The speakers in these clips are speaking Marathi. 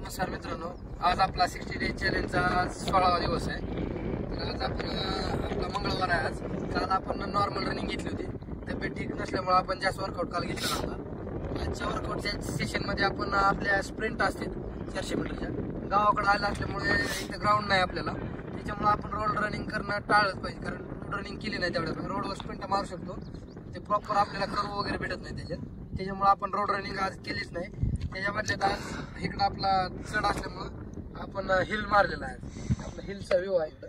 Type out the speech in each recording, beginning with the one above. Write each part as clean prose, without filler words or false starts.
नमस्कार मित्रांनो, आज आपला 60 डे चॅलेंजचा 16वा दिवस आहे. तर आज आपण आपला मंगळवार आहे. आज काल आपण नॉर्मल रनिंग घेतली होती. तब्येत ठीक नसल्यामुळे आपण जास्त वर्कआउट काल घेतला नव्हता. आजच्या वर्कआउटच्या सेशनमध्ये आपण आपल्या स्प्रिंट असतील 400 मीटरच्या गावाकडे आलं असल्यामुळे इथं ग्राउंड नाही आपल्याला, त्याच्यामुळे आपण रोड रनिंग करणं टाळलंच पाहिजे. कारण रोड रनिंग केली नाही तेवढ्या रोडवर स्प्रिंट मारू शकतो, ते प्रॉपर आपल्याला कर्व वगैरे भेटत नाही त्याच्यामुळे आपण रोड रनिंग आज केलीच नाही. त्याच्या बदल्यात आज इकडं आपला चढ असल्यामुळं आपण हिल मारलेला आहे. आपला हिलचा व्ह्यू आहे. इकडं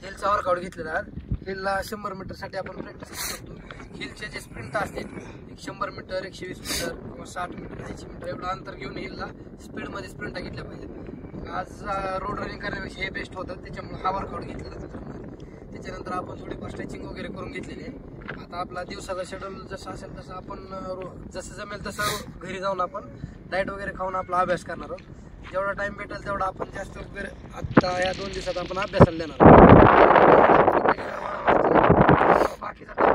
हिलचा वर्कआउट घेतलेला आहे. हिलला 100 मीटरसाठी आपण प्रॅक्टिस करू शकतो. हिलचे जे स्प्रिंट असतील 100 मीटर, 120 मीटर किंवा 60 मीटर, 80 मीटर एवढं अंतर घेऊन हिलला स्पीडमध्ये स्प्रिंट घेतल्या पाहिजे. आज रोड रनिंग करण्यापेक्षा हे बेस्ट होतं, त्याच्यामुळे हा वर्कआउट घेतलेला. त्याच्यानंतर आपण थोडीफार स्ट्रेचिंग वगैरे करून घेतलेली आहे. आता आपला दिवसाचा शेड्यूल जसं असेल तसं आपण जसं जमेल तसं घरी जाऊन आपण डाएट वगैरे खाऊन आपला अभ्यास करणार आहोत. जेवढा टाइम भेटेल तेवढा आपण जास्त वगैरे आता या 2 दिवसात आपण अभ्यासाला देणार आहोत. बाकीचा टाइम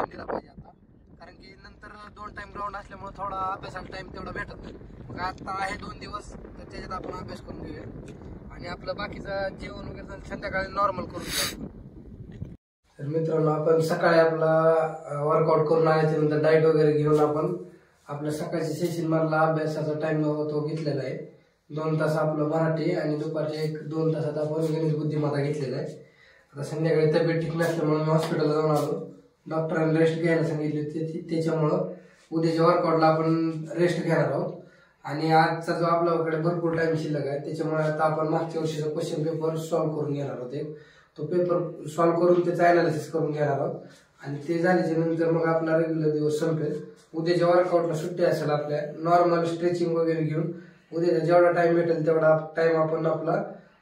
दिला पाहिजे आता, कारण की नंतर 2 टाइम ग्राउंड असल्यामुळे थोडा अभ्यासाला टाइम तेवढा भेटत नाही. मग आता आहे 2 दिवस, तर त्याच्यात आपण अभ्यास करून घेऊया आणि आपलं बाकीचं जेवण वगैरे संध्याकाळी नॉर्मल करून घेऊ. तर मित्रांनो, आपण सकाळी आपला वर्कआउट करून आल्याच्यानंतर डाएट वगैरे घेऊन आपण आपल्या सकाळच्या सेशन मधला अभ्यासाचा टाइम तो घेतलेला आहे. 2 तास आपलं मराठी आणि दुपारच्या 1-2 तासात आपण गणित बुद्धिमत्ता घेतलेला आहे. आता संध्याकाळी तब्येत ठीक नसल्यामुळे मी हॉस्पिटलला जाऊन आलो. डॉक्टरांनी रेस्ट घ्यायला सांगितली होती, त्याच्यामुळं उद्याच्या वर्कआउटला आपण रेस्ट घेणार आहोत. आणि आजचा जो आपल्याकडे भरपूर टाइम शिल्लक आहे, त्याच्यामुळे आता आपण मागच्या वर्षीचा क्वेश्चन पेपर सॉल्व्ह करून घेणार आहोत. तो पेपर सॉल्व्ह करून त्याचं अनालिसिस करून घेणार आहोत आणि ते झाल्याच्या नंतर मग आपला रेग्युलर दिवस संपेल. उद्याच्या वर्कआउटला सुट्टी असेल, आपल्या नॉर्मल स्ट्रेचिंग वगैरे घेऊन उद्याचा जेवढा टाइम भेटेल तेवढा टाइम आपण आपला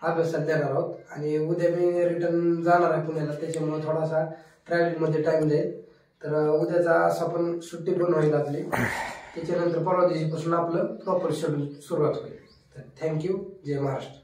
अभ्यासात देणार आहोत. आणि उद्या मी रिटर्न जाणार आहे पुण्याला, त्याच्यामुळे थोडासा ट्रॅव्हलिंगमध्ये टाइम देईल. तर उद्याचा असं पण सुट्टी पण होईल आपली. त्याच्यानंतर परवा दिवशीपासून आपलं प्रॉपर शेड्यूल सुरुवात होईल. तर थँक्यू. जय महाराष्ट्र.